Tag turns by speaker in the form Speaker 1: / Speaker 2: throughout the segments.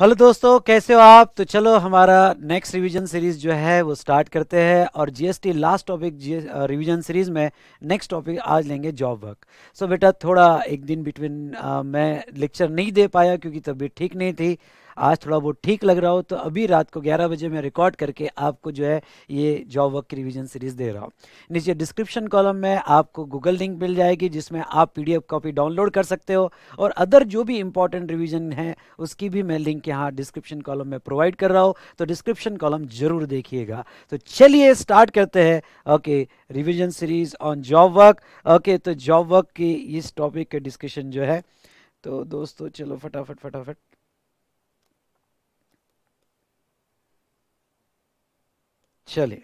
Speaker 1: Hello दोस्तों, कैसे हो आप? तो चलो हमारा नेक्स्ट रिवीजन सीरीज जो है वो स्टार्ट करते हैं। और GST last topic revision series में नेक्स्ट टॉपिक आज लेंगे जॉब वर्क। सो बेटा, थोड़ा एक दिन बिटवीन मैं लेक्चर नहीं दे पाया क्योंकि तबीयत ठीक नहीं थी। आज थोड़ा बहुत ठीक लग रहा हो तो अभी रात को 11 बजे मैं रिकॉर्ड करके आपको जो है ये जॉब वर्क की रिवीजन सीरीज दे रहा हूँ। नीचे डिस्क्रिप्शन कॉलम में आपको गूगल लिंक मिल जाएगी जिसमें आप पीडीएफ कॉपी डाउनलोड कर सकते हो। और अदर जो भी इंपॉर्टेंट रिवीजन है उसकी भी मैं लिंक यहाँ डिस्क्रिप्शन कॉलम में प्रोवाइड कर रहा हूँ, तो डिस्क्रिप्शन कॉलम जरूर देखिएगा। तो चलिए स्टार्ट करते हैं। Okay, revision series on job work. Okay, तो जॉब वर्क की इस टॉपिक के डिस्कशन जो है, तो दोस्तों चलो फटाफट फटाफट। चलिए,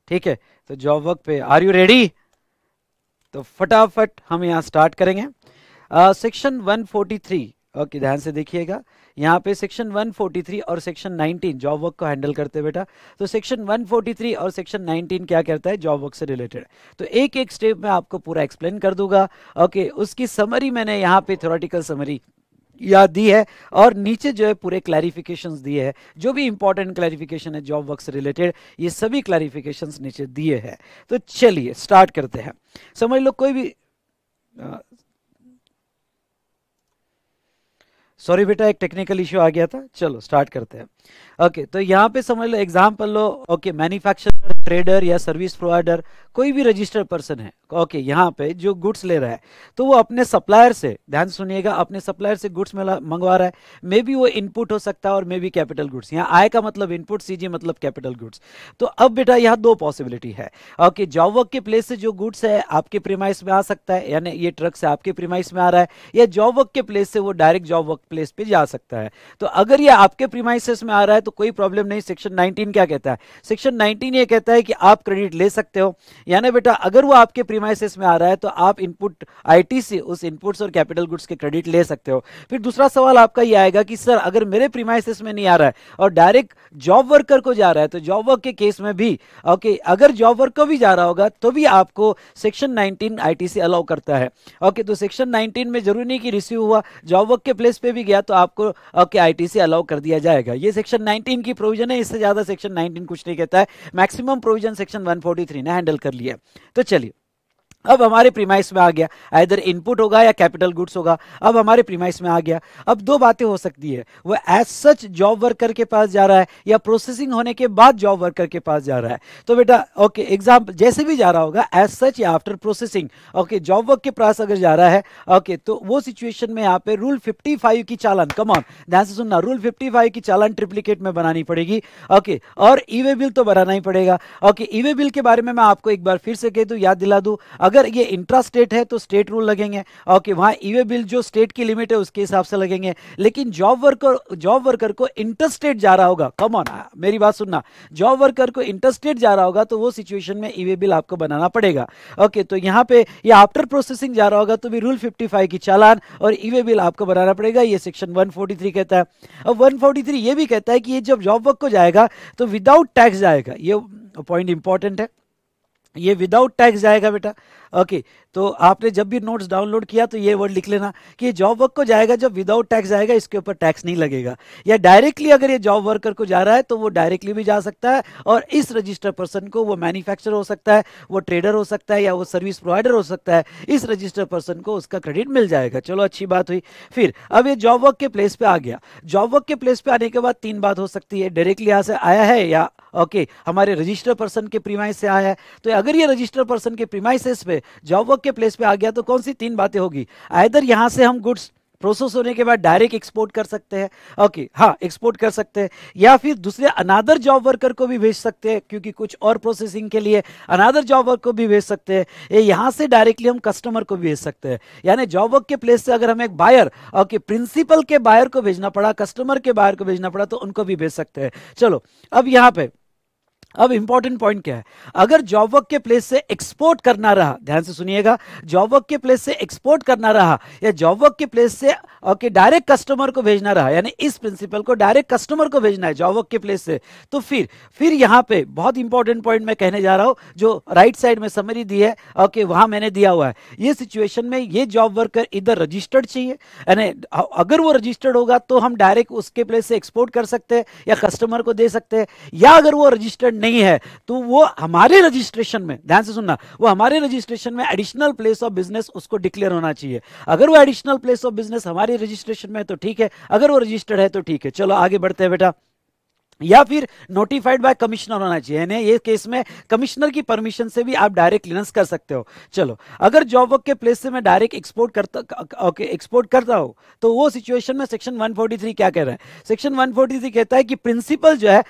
Speaker 1: ठीक है। तो जॉब वर्क पे आर यू रेडी? तो फटाफट हम यहाँ स्टार्ट करेंगे। सेक्शन 143, ओके ध्यान से देखिएगा। यहाँ पे सेक्शन 143 और सेक्शन 19 जॉब वर्क को हैंडल करते हैं बेटा। तो सेक्शन 143 और सेक्शन 19 क्या करता है? जॉब वर्क से रिलेटेड। तो एक एक स्टेप में आपको पूरा एक्सप्लेन कर दूंगा। ओके, उसकी समरी मैंने यहाँ पे थ्योरेटिकल समरी याद दी है और नीचे जो है पूरे क्लैरिफिकेशंस दिए हैं। जो भी इंपॉर्टेंट क्लैरिफिकेशन है जॉब वर्क से रिलेटेड, ये सभी क्लैरिफिकेशंस नीचे दिए हैं। तो चलिए स्टार्ट करते हैं। समझ लो कोई भी सॉरी बेटा, एक टेक्निकल इश्यू आ गया था। चलो स्टार्ट करते हैं। ओके, तो यहाँ पे समझ लो, एग्जाम्पल लो। ओके, मैन्युफैक्चरर, ट्रेडर या सर्विस प्रोवाइडर, कोई भी रजिस्टर्ड पर्सन है। ओके, यहाँ पे जो गुड्स ले रहा है तो वो अपने सप्लायर से, ध्यान सुनिएगा, अपने सप्लायर से गुड्स मंगवा रहा है। मे बी वो इनपुट हो सकता है और मे बी कैपिटल गुड्स। यहाँ आय का मतलब इनपुट, सीजी मतलब कैपिटल गुड्स। तो अब बेटा यहाँ दो पॉसिबिलिटी है। ओके, जॉब वर्क के प्लेस से जो गुड्स है आपके प्रीमाइस में आ सकता है, यानी ये ट्रक से आपके प्रीमाइस में आ रहा है, या जॉब वर्क के प्लेस से वो डायरेक्ट जॉब वर्क प्लेस पे जा सकता है। तो अगर ये आपके प्रीमाइसेस में आ रहा है तो कोई प्रॉब्लम नहीं। सेक्शन 19 क्या कहता है? सेक्शन 19 ये कहता है कि आप क्रेडिट ले सकते हो। यानी बेटा अगर वो आपके प्रीमाइसेस में आ रहा है तो आप इनपुट आईटी से उस इनपुट्स और कैपिटल गुड्स के क्रेडिट ले सकते हो। फिर दूसरा सवाल आपका ये आएगा कि सर अगर मेरे प्रीमाइसेस में नहीं आ रहा है और डायरेक्ट जॉब वर्कर को जा रहा है, तो जॉब वर्क के केस में भी ओके, अगर जॉब वर्क को भी जा रहा होगा तो भी आपको सेक्शन 19 आईटीसी अलाउ करता है। ओके, तो सेक्शन 19 में जरूरी नहीं कि रिसीव हुआ, जॉब वर्क के प्लेस पे भी गया तो आपको ओके आईटीसी अलाउ कर दिया जाएगा। ये सेक्शन 19 की प्रोविजन है, इससे ज्यादा सेक्शन 19 कुछ नहीं कहता है। मैक्सिमम प्रोविजन सेक्शन 143 ने हैंडल कर लिया। तो चलिए, अब हमारे प्रीमाइस में आ गया, आइदर इनपुट होगा या कैपिटल गुड्स होगा। अब हमारे प्रीमाइस में आ गया। अब दो बातें हो सकती है, वो एज सच जॉब वर्कर के पास जा रहा है या प्रोसेसिंग होने के बाद जॉब वर्कर के पास जा रहा है। तो बेटा ओके, एग्जाम्पल जैसे भी जा रहा होगा, एज सच या after processing, okay job work के पास अगर जा रहा है, ओके तो वो सिचुएशन में यहाँ पे रूल 55 की चालान, कम ऑन ध्यान से सुनना, रूल 55 की चालान ट्रिप्लीकेट में बनानी पड़ेगी। ओके, और ईवे बिल तो बनाना ही पड़ेगा। ओके, ईवे बिल के बारे में मैं आपको एक बार फिर से कह दूं, याद दिला दूं, अगर ये इंट्रा स्टेट है तो स्टेट रूल लगेंगे। ओके, वहां ईवे बिल जो स्टेट की लिमिट है उसके हिसाब से लगेंगे। लेकिन जॉब वर्कर को इंटरस्टेट जा रहा होगा, कम ऑन मेरी बात सुनना, जॉब वर्कर को इंटरस्टेट जा रहा होगा तो वो सिचुएशन में ईवे बिल आपको बनाना पड़ेगा। ओके, तो यहां पे ये आफ्टर प्रोसेसिंग जा रहा होगा तो भी रूल 55 की चालान और ईवे बिल आपको बनाना पड़ेगा, ये सेक्शन 143 कहता है। अब 143 ये भी कहता है कि ये जब जॉब वर्क को जाएगा तो विदाउट टैक्स जाएगा। ये पॉइंट इंपॉर्टेंट है, ये विदाउट टैक्स जाएगा बेटा। ओके, तो आपने जब भी नोट्स डाउनलोड किया तो ये वर्ड लिख लेना कि जॉब वर्क को जाएगा जब विदाउट टैक्स जाएगा, इसके ऊपर टैक्स नहीं लगेगा। या डायरेक्टली अगर ये जॉब वर्कर को जा रहा है तो वो डायरेक्टली भी जा सकता है, और इस रजिस्टर्ड पर्सन को, वो मैन्युफैक्चरर हो सकता है, वो ट्रेडर हो सकता है, या वो सर्विस प्रोवाइडर हो सकता है, इस रजिस्टर्ड पर्सन को उसका क्रेडिट मिल जाएगा। चलो अच्छी बात हुई। फिर अब ये जॉब वर्क के प्लेस पे आ गया। जॉब वर्क के प्लेस पे आने के बाद तीन बात हो सकती है, डायरेक्टली यहाँ से आया है या ओके हमारे रजिस्टर्ड पर्सन के प्रीमाइस से आया है। तो अगर ये रजिस्टर्ड पर्सन के प्रीमाइसेस पे जॉब वर्क के प्लेस पे आ गया तो कौन सी तीन बातें होगी? आइदर यहां से हम गुड्स प्रोसेस होने के बाद डायरेक्ट एक्सपोर्ट कर सकते हैं, ओके हाँ एक्सपोर्ट कर सकते हैं, या फिर दूसरे अनादर जॉब वर्कर को भी भेज सकते हैं, क्योंकि कुछ और प्रोसेसिंग के लिए अनादर जॉब वर्क को भी भेज सकते हैं। यहां से डायरेक्टली हम कस्टमर को भी भेज सकते हैं। यानी जॉब वर्क के प्लेस से अगर हम एक बायर, ओके प्रिंसिपल के बायर को भेजना पड़ा, कस्टमर के बायर को भेजना पड़ा, तो उनको भी भेज सकते हैं। चलो अब यहां पे अब इंपॉर्टेंट पॉइंट क्या है, अगर जॉब वर्क के प्लेस से एक्सपोर्ट करना रहा, ध्यान से सुनिएगा, जॉब वर्क के प्लेस से एक्सपोर्ट करना रहा या जॉब वर्क के प्लेस से ओके डायरेक्ट कस्टमर को भेजना रहा, यानी इस प्रिंसिपल को डायरेक्ट कस्टमर को भेजना है जॉब वर्क के प्लेस से, तो फिर यहां पे बहुत इंपॉर्टेंट पॉइंट मैं कहने जा रहा हूं, जो राइट साइड में समरी दी है ओके वहां मैंने दिया हुआ है, ये सिचुएशन में ये जॉब वर्कर इधर रजिस्टर्ड चाहिए, यानी अगर वो रजिस्टर्ड होगा तो हम डायरेक्ट उसके प्लेस से एक्सपोर्ट कर सकते हैं या कस्टमर को दे सकते हैं, या अगर वो रजिस्टर्ड नहीं है तो वो हमारे रजिस्ट्रेशन में, ध्यान से सुनना, वो हमारे रजिस्ट्रेशन में एडिशनल प्लेस ऑफ बिजनेस उसको डिक्लेयर होना चाहिए। अगर वो एडिशनल प्लेस ऑफ बिजनेस हमारे रजिस्ट्रेशन में है तो ठीक है, अगर वो रजिस्टर्ड है तो ठीक है। चलो आगे बढ़ते हैं बेटा, या फिर नोटिफाइड बाय कमिश्नर होना चाहिए, यानी ये केस में कमिश्नर की परमिशन से भी आप डायरेक्ट क्लियरेंस कर सकते हो। चलो, अगर जॉब वर्क के प्लेस से मैं डायरेक्ट एक्सपोर्ट करता हूं तो वो सिचुएशन में सेक्शन 143 क्या कह रहा है, सेक्शन 143 कहता है कि प्रिंसिपल जो है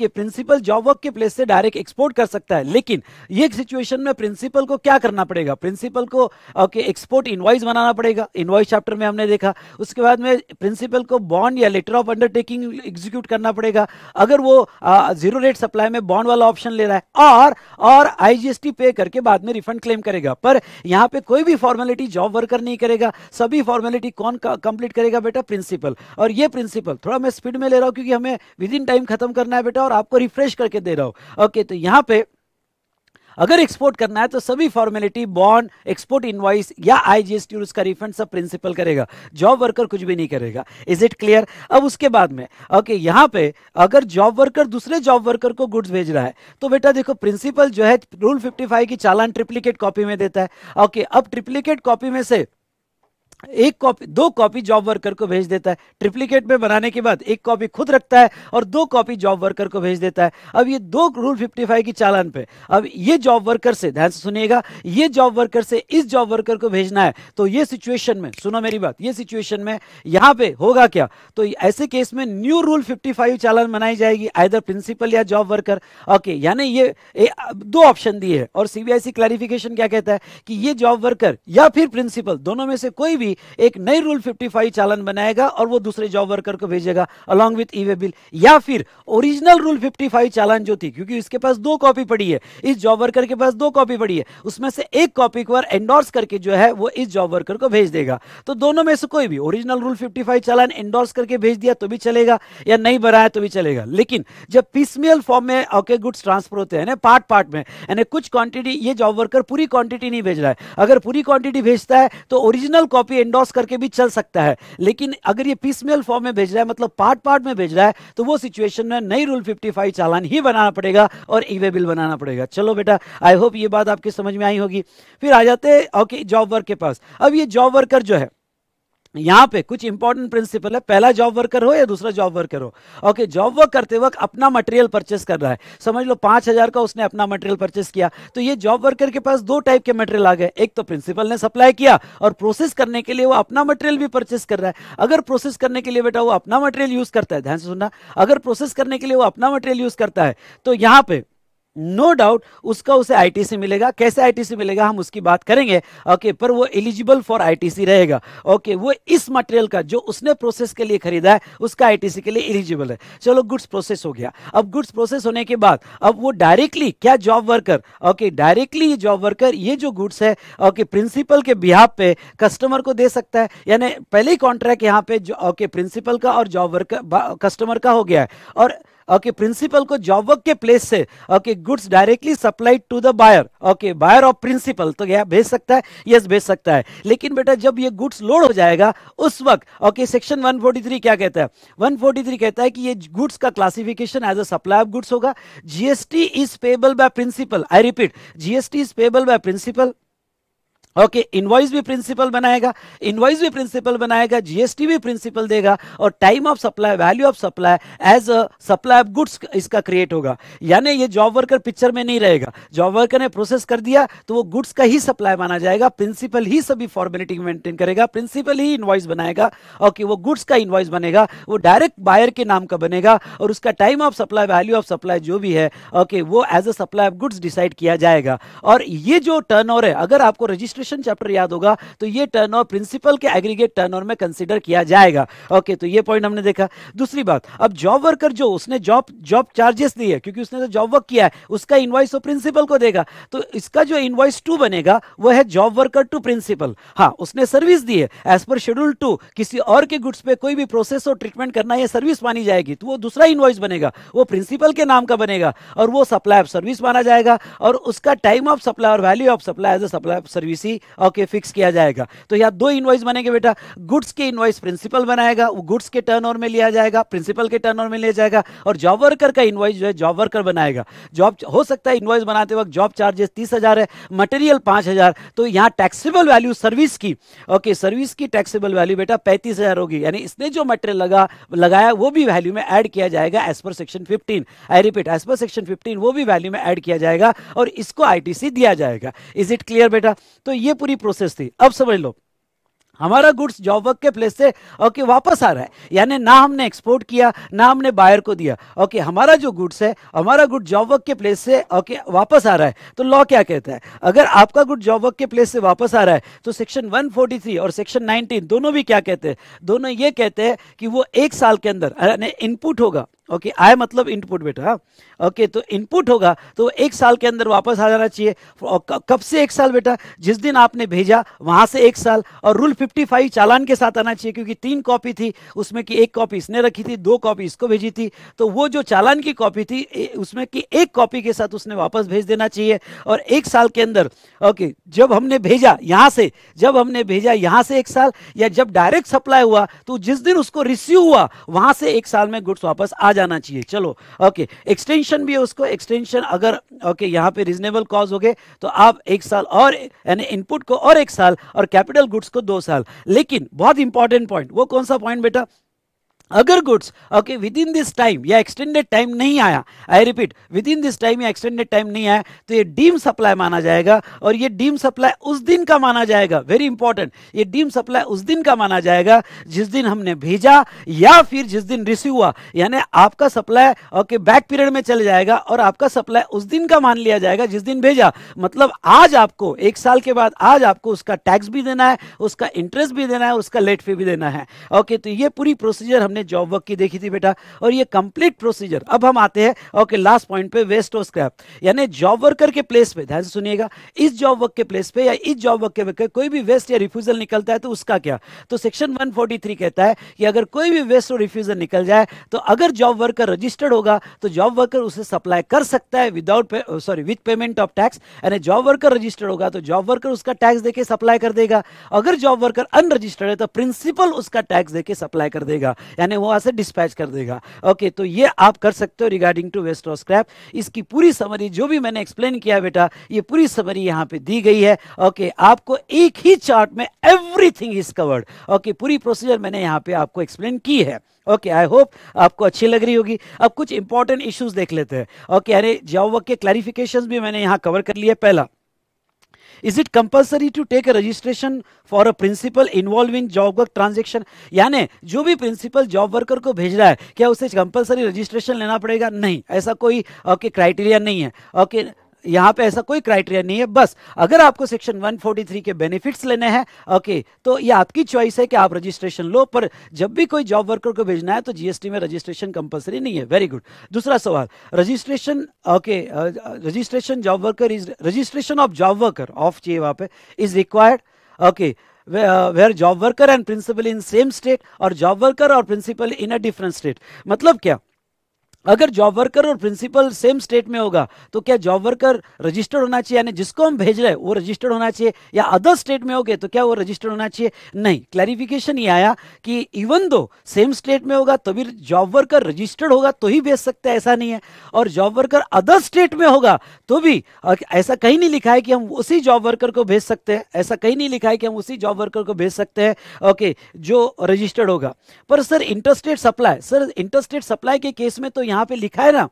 Speaker 1: प्रिंसिपल जॉब वर्क के प्लेस से डायरेक्ट एक्सपोर्ट कर सकता है, लेकिन ये सिचुएशन में प्रिंसिपल को क्या करना पड़ेगा, प्रिंसिपल को एक्सपोर्ट इनवॉइस बनाना पड़ेगा, इनवॉइस चैप्टर में हमने देखा। उसके बाद में प्रिंसिपल को बॉन्ड या लेटर ऑफ अंडरटेकिंग एग्जीक्यूट करना पड़ेगा, अगर वो जीरो रेट सप्लाई में बॉन्ड वाला ऑप्शन ले रहा है, और आईजीएसटी पे करके बाद में रिफंड क्लेम करेगा। पर यहां पे कोई भी फॉर्मेलिटी जॉब वर्कर नहीं करेगा, सभी फॉर्मेलिटी कौन कंप्लीट करेगा बेटा, प्रिंसिपल। और ये प्रिंसिपल थोड़ा मैं स्पीड में ले रहा हूं क्योंकि हमें विद इन टाइम खत्म करना है बेटा, और आपको रिफ्रेश करके दे रहा हूं। ओके, तो यहां पे अगर एक्सपोर्ट करना है तो सभी फॉर्मेलिटी, बॉन्ड, एक्सपोर्ट इनवॉइस या आईजीएसटी और उसका रिफंड सब प्रिंसिपल करेगा, जॉब वर्कर कुछ भी नहीं करेगा। Is it clear? अब उसके बाद में यहां पे अगर जॉब वर्कर दूसरे जॉब वर्कर को गुड्स भेज रहा है तो बेटा देखो, प्रिंसिपल जो है रूल 55 की चालान ट्रिप्लीकेट कॉपी में देता है। अब ट्रिप्लीकेट कॉपी में से एक कॉपी, दो कॉपी जॉब वर्कर को भेज देता है, ट्रिप्लीकेट में बनाने के बाद एक कॉपी खुद रखता है और दो कॉपी जॉब वर्कर को भेज देता है। अब ये दो रूल 55 की चालान पे, अब ये जॉब वर्कर से, ध्यान से सुनिएगा, ये जॉब वर्कर से इस जॉब वर्कर को भेजना है, तो ये सिचुएशन में, सुनो मेरी बात, ये सिचुएशन में यहां पे होगा क्या, तो ऐसे केस में न्यू रूल 55 चालान बनाई जाएगी, आइदर प्रिंसिपल या जॉब वर्कर। यानी ये दो ऑप्शन दिए है, और सीबीआईसी क्लैरिफिकेशन क्या कहता है कि ये जॉब वर्कर या फिर प्रिंसिपल दोनों में से कोई भी एक नई रूल 55 चालान बनाएगा और वो दूसरे जॉब वर्कर को भेजेगा along with E way bill, या फिर ओरिजिनल रूल 55 चालान जो थी, क्योंकि इसके पास दो कॉपी पड़ी है, इस जॉब वर्कर के पास दो कॉपी पड़ी है, उसमें से एक कॉपी को एंडोर्स करके जो है वो इस जॉब वर्कर को भेज देगा। तो दोनों में से कोई भी ओरिजिनल रूल 55 चालान एंडोर्स करके भेज दिया तो भी चलेगा, या नहीं बनाया तो भी चलेगा। लेकिन जब पीसमेल फॉर्म में गुड्स ट्रांसफर होते हैं, पार्ट पार्ट में, यानी कुछ क्वांटिटी, ये जॉब वर्कर पूरी क्वांटिटी नहीं भेज रहा है, अगर पूरी क्वांटिटी भेजता है तो ओरिजिनल कॉपी एंडोर्स करके भी चल सकता है, लेकिन अगर ये पीसमेल फॉर्म में भेज रहा है, मतलब पार्ट पार्ट में भेज रहा है, तो वो सिचुएशन में नई रूल 55 चालान ही बनाना पड़ेगा और ई वे बिल बनाना पड़ेगा। चलो बेटा, आई होप ये बात आपकी समझ में आई होगी। फिर आ जाते हैं जॉब वर्क के पास। अब ये जॉब वर्कर जो है, यहां पे कुछ इंपॉर्टेंट प्रिंसिपल है, पहला जॉब वर्कर हो या दूसरा जॉब वर्कर हो, जॉब वर्क करते वक्त अपना मटेरियल परचेस कर रहा है, समझ लो 5,000 का उसने अपना मटेरियल परचेस किया, तो ये जॉब वर्कर के पास दो टाइप के मटेरियल आ गए, एक तो प्रिंसिपल ने सप्लाई किया और प्रोसेस करने के लिए वो अपना मटेरियल भी परचेस कर रहा है। अगर प्रोसेस करने के लिए बेटा वो अपना मटेरियल यूज करता है, ध्यान से सुनना, अगर प्रोसेस करने के लिए वो अपना मटेरियल यूज करता है तो यहां पे नो डाउट उसे आईटीसी मिलेगा। कैसे आईटीसी मिलेगा हम उसकी बात करेंगे, पर वो एलिजिबल फॉर आईटीसी रहेगा। वो इस मटेरियल का जो उसने प्रोसेस के लिए खरीदा है उसका आईटीसी के लिए एलिजिबल है। चलो, गुड्स प्रोसेस हो गया। अब गुड्स प्रोसेस होने के बाद अब वो डायरेक्टली क्या जॉब वर्कर, डायरेक्टली ये जॉब वर्कर ये जो गुड्स है प्रिंसिपल के बिहाफ पे कस्टमर को दे सकता है, यानी पहले ही कॉन्ट्रैक्ट यहाँ पे प्रिंसिपल का और जॉब वर्कर कस्टमर का हो गया है, और प्रिंसिपल को जॉब वर्क के प्लेस से goods directly supplied to the buyer, buyer of principal, तो क्या भेज सकता है? यस, भेज सकता है। लेकिन बेटा जब ये गुड्स लोड हो जाएगा उस वक्त सेक्शन 143 क्या कहता है? 143 कहता है कि ये गुड्स का classification as a supply of goods होगा। GST is payable by principal, I repeat, GST is payable by principal. Invoice भी प्रिंसिपल बनाएगा, जीएसटी भी प्रिंसिपल देगा, और time of supply, value of supply as a supply of goods इसका create होगा। यानी ये जॉब वर्कर पिक्चर में नहीं रहेगा, जॉब वर्कर ने प्रोसेस कर दिया तो वो गुड्स का ही सप्लाई माना जाएगा, प्रिंसिपल ही सभी फॉर्मेलिटी मेंटेन करेगा, प्रिंसिपल ही इनवॉइस बनाएगा। वो गुड्स का इनवॉइस बनेगा, वो डायरेक्ट बायर के नाम का बनेगा, और उसका time of supply, value of supply जो भी है वो as a supply of goods decide किया जाएगा। और ये जो टर्नओवर है, अगर आपको रजिस्ट्रेशन डेप्रिसिएशन चैप्टर याद होगा तो ये टर्नओवर प्रिंसिपल के एग्रीगेट टर्नओवर में कंसीडर किया जाएगा। ओके, तो ये पॉइंट हमने देखा। दूसरी बात, अब जॉब वर्कर जो उसने जॉब चार्जेस दिए, क्योंकि उसने तो जॉब वर्क किया है, उसका इनवॉइस तो प्रिंसिपल को देगा, तो इसका जो इनवॉइस 2 बनेगा वो है जॉब वर्कर टू प्रिंसिपल। हाँ, उसने सर्विस दी है, एज पर शेड्यूल 2 किसी और के गुड्स पे कोई भी प्रोसेस और ट्रीटमेंट करना ये सर्विस मानी जाएगी, तो वो दूसरा इनवॉइस बनेगा, वो प्रिंसिपल के नाम का बनेगा और वो सप्लाई ऑफ सर्विस माना जाएगा और उसका टाइम ऑफ सप्लाई और value of supply as a supply of service ही ओके फिक्स किया जाएगा। तो यहाँ 2 इनवॉइस बनेंगे बेटा, गुड्स के इनवॉइस प्रिंसिपल बनाएगा, वो गुड्स के टर्नओवर में लिया जाएगा, प्रिंसिपल के टर्नओवर में लिया जाएगा, और जॉब वर्कर का इनवॉइस जो है जॉब वर्कर बनाएगा। जॉब हो सकता है इनवॉइस बनाते वक्त जॉब चार्जेस 30,000 है, मटेरियल 5,000, तो यहाँ टैक्सेबल वैल्यू सर्विस की ओके सर्विस की टैक्सेबल वैल्यू बेटा 35,000 होगी, यानी इसने जो मटेरियल लगाया वो भी वैल्यू में ऐड किया जाएगा as per section 15। I repeat, as per section 15 वो भी वैल्यू में ऐड किया जाएगा और इसको आईटीसी दिया जाएगा। इज इट क्लियर बेटा? तो ये पूरी प्रोसेस थी। अब समझ लो, हमारा गुड्स जॉब वर्क के प्लेस से ओके वापस आ रहा है, यानी ना हमने एक्सपोर्ट किया ना हमने बायर को दिया। ओके, हमारा जो गुड्स है, हमारा गुड जॉब वर्क के प्लेस से ओके वापस आ रहा है, तो लॉ क्या कहता है? अगर आपका गुड जॉब वर्क के प्लेस से वापस आ रहा है तो सेक्शन 143 और सेक्शन 19 दोनों भी क्या कहते हैं? दोनों ये कहते हैं कि वो 1 साल के अंदर इनपुट होगा। ओके, आय मतलब इनपुट बेटा। ओके, तो इनपुट होगा तो 1 साल के अंदर वापस आ जाना चाहिए। कब से 1 साल बेटा? जिस दिन आपने भेजा वहां से 1 साल, और रूल 55 चालान के साथ आना चाहिए, क्योंकि 3 कॉपी थी उसमें की 1 कॉपी इसने रखी थी, 2 कॉपी इसको भेजी थी, तो वो जो चालान की कॉपी थी उसमें की 1 कॉपी के साथ उसने वापस भेज देना चाहिए। और 1 साल के अंदर ओके जब हमने भेजा यहां से, जब हमने भेजा यहां से 1 साल, या जब डायरेक्ट सप्लाई हुआ तो जिस दिन उसको रिसीव हुआ वहां से 1 साल में गुड्स वापस आ जाना चाहिए। चलो ओके, एक्सटेंशन भी है उसको, एक्सटेंशन अगर ओके यहां पे रीजनेबल कॉज हो गए तो आप 1 साल और यानी इनपुट को और 1 साल और कैपिटल गुड्स को 2 साल। लेकिन बहुत इंपॉर्टेंट पॉइंट, वो कौन सा पॉइंट बेटा? अगर goods okay with in this time या एक्सटेंडेड टाइम नहीं आया, I repeat with in this time या एक्सटेंडेड टाइम नहीं आया, तो ये डीम सप्लाई माना जाएगा, और ये डीम सप्लाई उस दिन का माना जाएगा। वेरी इंपॉर्टेंट, ये डीम सप्लाई उस दिन का माना जाएगा जिस दिन हमने भेजा या फिर जिस दिन रिसीव हुआ, यानी आपका सप्लाई ओके बैक पीरियड में चले जाएगा और आपका सप्लाई उस दिन का मान लिया जाएगा जिस दिन भेजा। मतलब आज आपको 1 साल के बाद आज आपको उसका टैक्स भी देना है, उसका इंटरेस्ट भी देना है, उसका लेट फी भी देना है। ओके, तो ये पूरी प्रोसीजर हमने जॉब वर्क की देखी थी बेटा, और ये कंप्लीट प्रोसीजर। अब हम आते हैं ओके लास्ट पॉइंट पे, वेस्ट और स्क्रैप, यानी जॉब वर्कर के प्लेस पे, ध्यान से सुनिएगा, इस जॉब वर्क के प्लेस पे या इस जॉब वर्क के कोई भी वेस्ट या रिफ्यूजल निकलता है तो उसका क्या? तो सेक्शन 143 कहता है कि अगर कोई भी वेस्ट और रिफ्यूजल निकल जाए तो अगर जॉब वर्कर रजिस्टर्ड होगा तो जॉब वर्कर उसे सप्लाई कर सकता है विद पेमेंट ऑफ टैक्स, यानी जॉब वर्कर रजिस्टर्ड होगा तो जॉब वर्कर उसका टैक्स देके सप्लाई कर देगा। अगर जॉब वर्कर अनरजिस्टर्ड है तो प्रिंसिपल उसका टैक्स देके सप्लाई कर देगा, यानी वहां से डिस्पैच कर देगा। ओके, तो ये आप कर सकते हो रिगार्डिंग टू वेस्ट और स्क्रैप। इसकी पूरी समरी जो भी मैंने एक्सप्लेन किया बेटा, ये पूरी समरी यहां पे दी गई है। ओके, आपको एक ही चार्ट में एवरीथिंग इज कवर्ड। ओके, पूरी प्रोसीजर मैंने यहां पे आपको एक्सप्लेन की है। ओके, आई होप आपको अच्छी लग रही होगी। अब कुछ इंपॉर्टेंट इश्यूज देख लेते हैं। ओके, अरे जॉब वर्क के क्लैरिफिकेशंस भी मैंने यहां कवर कर लिए। पहला, Is it compulsory to take a registration for a principal involved in job work transaction? यानी जो भी प्रिंसिपल जॉब वर्कर को भेज रहा है क्या उसे कंपलसरी रजिस्ट्रेशन लेना पड़ेगा? नहीं, ऐसा कोई ओके क्राइटेरिया नहीं है। ओके, यहां पे ऐसा कोई क्राइटेरिया नहीं है। बस अगर आपको सेक्शन 143 के बेनिफिट्स लेने हैं ओके तो ये आपकी चॉइस है कि आप रजिस्ट्रेशन लो, पर जब भी कोई जॉब वर्कर को भेजना है तो जीएसटी में रजिस्ट्रेशन कंपलसरी नहीं है। Very good. दूसरा सवाल, registration okay registration job worker is registration of job worker of चाहिए वहां पे is required okay where job worker and principal in same state और job worker और principal in a different state। मतलब क्या, अगर जॉब वर्कर और principal same state में होगा तो क्या जॉब वर्कर रजिस्टर्ड होना चाहिए, यानी जिसको हम भेज रहे हैं वो रजिस्टर्ड होना चाहिए, या अदर स्टेट में हो गए तो क्या वो रजिस्टर्ड होना चाहिए? नहीं, क्लैरिफिकेशन ये आया कि इवन दो सेम स्टेट में होगा तो भी जॉब वर्कर रजिस्टर्ड होगा तो ही भेज सकते हैं, ऐसा नहीं है। और जॉब वर्कर अदर स्टेट में होगा तो भी ऐसा कहीं नहीं लिखा है कि हम उसी जॉब वर्कर को भेज सकते हैं, ऐसा कहीं नहीं लिखा है कि हम उसी जॉब वर्कर को भेज सकते हैं ओके जो रजिस्टर्ड होगा। पर sir interstate supply, sir interstate supply के केस में तो यहां पे लिखा है ना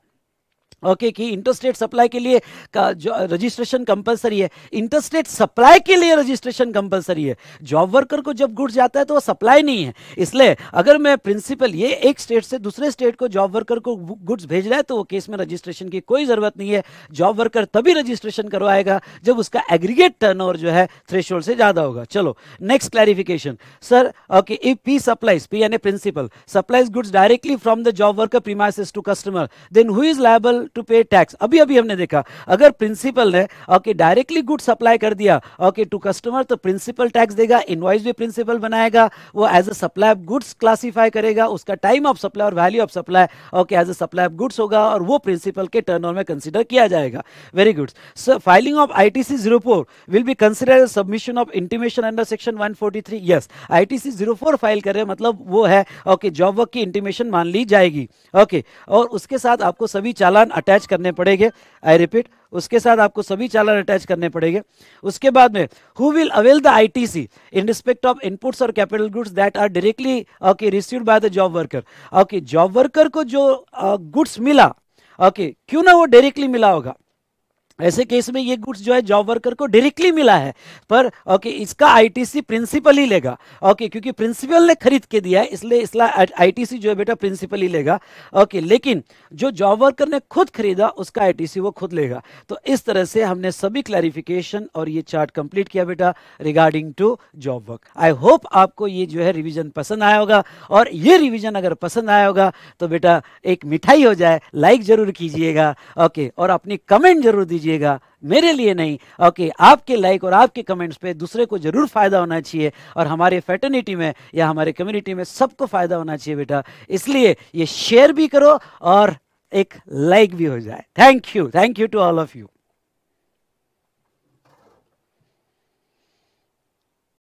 Speaker 1: ओके कि इंटरस्टेट सप्लाई के लिए का जो रजिस्ट्रेशन कंपलसरी है, इंटरस्टेट सप्लाई के लिए रजिस्ट्रेशन कंपलसरी है। जॉब वर्कर को जब गुड्स जाता है तो वो सप्लाई नहीं है, इसलिए अगर मैं प्रिंसिपल ये एक स्टेट से दूसरे स्टेट को जॉब वर्कर को गुड्स भेज रहा है तो वो केस में रजिस्ट्रेशन की कोई जरूरत नहीं है। जॉब वर्कर तभी रजिस्ट्रेशन करवाएगा जब उसका एग्रीगेट टर्नओवर जो है थ्रेशोल्ड से ज्यादा होगा। चलो next clarification sir. Okay, if P supplies, P यानी principal supplies goods directly from the job worker premises to customer, then who is liable to pay tax. अभी अभी हमने देखा अगर प्रिंसिपल ने ओके डायरेक्टली गुड सप्लाई कर दिया okay to customer तो प्रिंसिपल टैक्स देगा, इनवॉइस भी प्रिंसिपल बनाएगा, वो as a supply of goods classify करेगा, उसका टाइम ऑफ सप्लाई और value of supply okay as a supply of goods होगा और वो प्रिंसिपल के टर्नओवर में कंसीडर किया जाएगा। Very good sir. Filing of ITC 04 will be considered as submission of intimation under section 143। Yes, ITC 04 file कर रहे हैं मतलब वो है ओके जॉब वर्क की इंटीमेशन मान ली जाएगी। ओके और उसके साथ आपको सभी चालान अटैच करने पड़ेंगे। आई रिपीट, उसके साथ आपको सभी चालान अटैच करने पड़ेंगे। उसके बाद में who will avail the ITC in respect of inputs और capital goods that are directly okay received by the job worker. Okay job worker को जो गुड्स मिला ओके क्यों ना वो डायरेक्टली मिला होगा, ऐसे केस में ये गुड्स जो है जॉब वर्कर को डायरेक्टली मिला है पर ओके इसका आईटीसी प्रिंसिपल ही लेगा। ओके क्योंकि प्रिंसिपल ने खरीद के दिया है इसलिए आईटीसी जो है बेटा प्रिंसिपल ही लेगा। ओके लेकिन जो जॉब वर्कर ने खुद खरीदा उसका आईटीसी वो खुद लेगा। तो इस तरह से हमने सभी क्लैरिफिकेशन और ये चार्ट कंप्लीट किया बेटा regarding to job work. I hope आपको ये जो है रिवीजन पसंद आया होगा और ये रिवीजन अगर पसंद आया होगा तो बेटा एक मिठाई हो जाए, लाइक जरूर कीजिएगा ओके और अपनी कमेंट जरूर दीजिए, मेरे लिए नहीं ओके आपके लाइक और आपके कमेंट्स पे दूसरे को जरूर फायदा होना चाहिए और हमारे फ्रेटर्निटी में या हमारे कम्युनिटी में सबको फायदा होना चाहिए बेटा, इसलिए ये शेयर भी करो और एक लाइक भी हो जाए। Thank you to all of you.